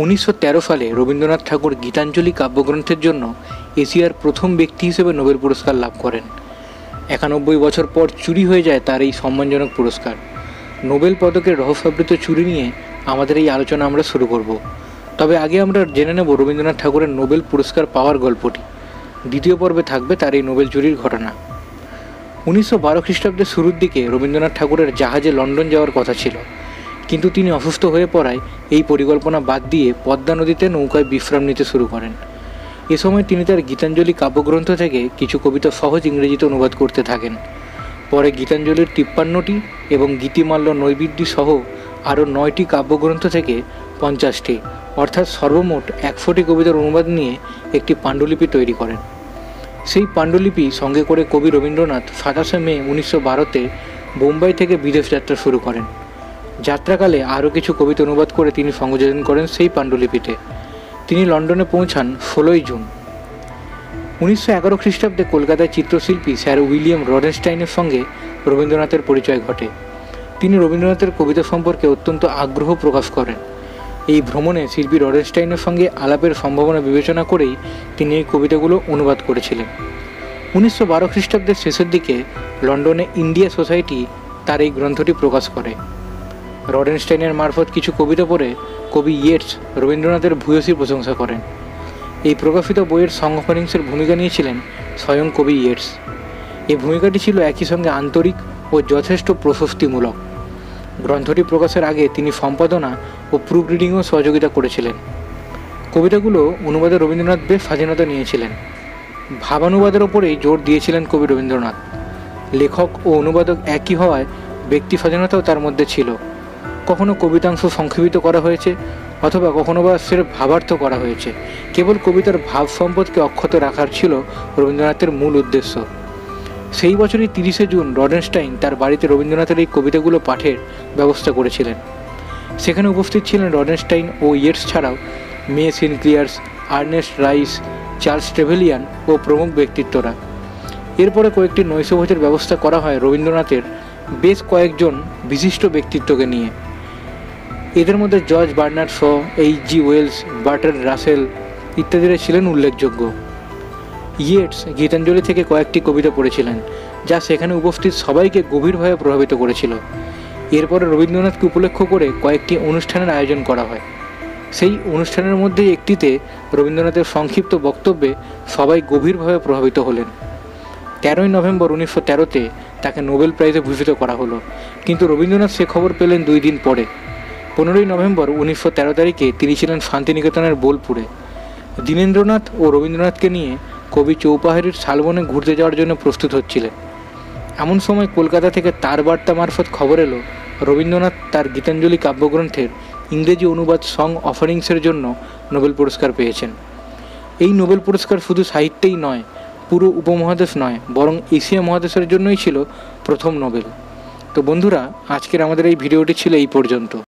1913 সালে রবীন্দ্রনাথ ঠাকুর গীতাঞ্জলি কাব্যগ্রন্থের জন্য এশিয়ার প্রথম ব্যক্তি হিসেবে নোবেল পুরস্কার লাভ করেন। 91 বছর পর চুরি হয়ে যায় তার এই সম্মানজনক পুরস্কার। নোবেল পদকের রহস্যাবৃত চুরি নিয়ে আমাদের এই আলোচনা আমরা শুরু করব। তবে আগে আমরা জেনে নেব রবীন্দ্রনাথ ঠাকুরের নোবেল পুরস্কার পাওয়ার গল্পটি। দ্বিতীয় পর্বে থাকবে তার এই নোবেল চুরির ঘটনা। 1912 খ্রিস্টাব্দের শুরুর দিকে রবীন্দ্রনাথ ঠাকুরের জাহাজে লন্ডন যাওয়ার কথা ছিল, কিন্তু তিনি অসুস্থ হয়ে পড়ায় এই পরিকল্পনা বাদ দিয়ে পদ্মা নদীতে নৌকায় বিশ্রাম নিতে শুরু করেন। এ সময় তিনি তার গীতাঞ্জলি কাব্যগ্রন্থ থেকে কিছু কবিতা সহজ ইংরেজিতে অনুবাদ করতে থাকেন। পরে গীতাঞ্জলির 53টি এবং গীতিমাল্য নৈবেদ্য সহ আরও 9টি কাব্যগ্রন্থ থেকে 50টি অর্থাৎ সর্বমোট 100টি কবিতার অনুবাদ নিয়ে একটি পাণ্ডুলিপি তৈরি করেন। সেই পাণ্ডুলিপি সঙ্গে করে কবি রবীন্দ্রনাথ 27 মে 1912-তে বোম্বাই থেকে বিদেশ যাত্রা শুরু করেন। যাত্রাকালে আরও কিছু কবিতা অনুবাদ করে তিনি সংযোজন করেন সেই পাণ্ডুলিপিতে। তিনি লন্ডনে পৌঁছান 16 জুন। 1911 খ্রিস্টাব্দে কলকাতায় চিত্রশিল্পী স্যার উইলিয়াম রডেনস্টাইনের সঙ্গে রবীন্দ্রনাথের পরিচয় ঘটে। তিনি রবীন্দ্রনাথের কবিতা সম্পর্কে অত্যন্ত আগ্রহ প্রকাশ করেন। এই ভ্রমণে শিল্পী রডেনস্টাইনের সঙ্গে আলাপের সম্ভাবনা বিবেচনা করেই তিনি এই কবিতাগুলো অনুবাদ করেছিলেন। 1912 খ্রিস্টাব্দের শেষের দিকে লন্ডনে ইন্ডিয়া সোসাইটি তার এই গ্রন্থটি প্রকাশ করে। রডেনস্টাইনের মারফত কিছু কবিতা পড়ে কবি ইয়েটস রবীন্দ্রনাথের ভূয়সী প্রশংসা করেন। এই প্রকাশিত বইয়ের সং অফারিংসের ভূমিকা নিয়েছিলেন স্বয়ং কবি ইয়েটস। এই ভূমিকাটি ছিল একই সঙ্গে আন্তরিক ও যথেষ্ট প্রশস্তিমূলক। গ্রন্থটি প্রকাশের আগে তিনি সম্পাদনা ও প্রুফ রিডিংও সহযোগিতা করেছিলেন। কবিতাগুলো অনুবাদে রবীন্দ্রনাথ বেশ স্বাধীনতা নিয়েছিলেন। ভাবানুবাদের ওপরেই জোর দিয়েছিলেন কবি রবীন্দ্রনাথ। লেখক ও অনুবাদক একই হওয়ায় ব্যক্তি স্বাধীনতাও তার মধ্যে ছিল। কখনো কবিতাংশ সংক্ষেপিত করা হয়েছে অথবা কখনো বা সেরফ ভাবার্থ করা হয়েছে। কেবল কবিতার ভাব সম্পদকে অক্ষত রাখার ছিল রবীন্দ্রনাথের মূল উদ্দেশ্য। সেই বছরই 30 জুন রডেনস্টাইন তার বাড়িতে রবীন্দ্রনাথের এই কবিতাগুলো পাঠের ব্যবস্থা করেছিলেন। সেখানে উপস্থিত ছিলেন রডেনস্টাইন ও ইয়েটস ছাড়াও মে Sinclairs, Ernst rice, Charles Trevelyan ও প্রমুখ ব্যক্তিত্বরা। এরপরে কয়েকটি নৈশভোজের ব্যবস্থা করা হয় রবীন্দ্রনাথের বেশ কয়েকজন বিশিষ্ট ব্যক্তিত্বকে নিয়ে। এদের মধ্যে George Bernard Shaw, H G. Wells, Bertrand Russell ইত্যাদিরা ছিলেন উল্লেখযোগ্য। ইয়েটস গীতাঞ্জলি থেকে কয়েকটি কবিতা পড়েছিলেন, যা সেখানে উপস্থিত সবাইকে গভীরভাবে প্রভাবিত করেছিল। এরপরে রবীন্দ্রনাথকে উপলক্ষ করে কয়েকটি অনুষ্ঠানের আয়োজন করা হয়। সেই অনুষ্ঠানের মধ্যে একটিতে রবীন্দ্রনাথের সংক্ষিপ্ত বক্তব্যে সবাই গভীরভাবে প্রভাবিত হলেন। 13 নভেম্বর 1913-তে তাকে নোবেল প্রাইজে ভূষিত করা হলো, কিন্তু রবীন্দ্রনাথ সে খবর পেলেন 2 দিন পরে। 15 নভেম্বর 1913 তারিখে তিনি ছিলেন শান্তিনিকেতনের বোলপুরে। দীনেন্দ্রনাথ ও রবীন্দ্রনাথকে নিয়ে কবি চৌপাহাড়ির শালবনে ঘুরতে যাওয়ার জন্য প্রস্তুত হচ্ছিলেন। এমন সময় কলকাতা থেকে তার বার্তা মারফত খবর এলো রবীন্দ্রনাথ তার গীতাঞ্জলি কাব্যগ্রন্থের ইংরেজি অনুবাদ সং অফারিংসের জন্য নোবেল পুরস্কার পেয়েছেন। এই নোবেল পুরস্কার শুধু সাহিত্যেই নয়, পুরো উপমহাদেশ নয়, বরং এশিয়া মহাদেশের জন্যই ছিল প্রথম নোবেল। তো বন্ধুরা, আজকের আমাদের এই ভিডিওটি ছিল এই পর্যন্ত।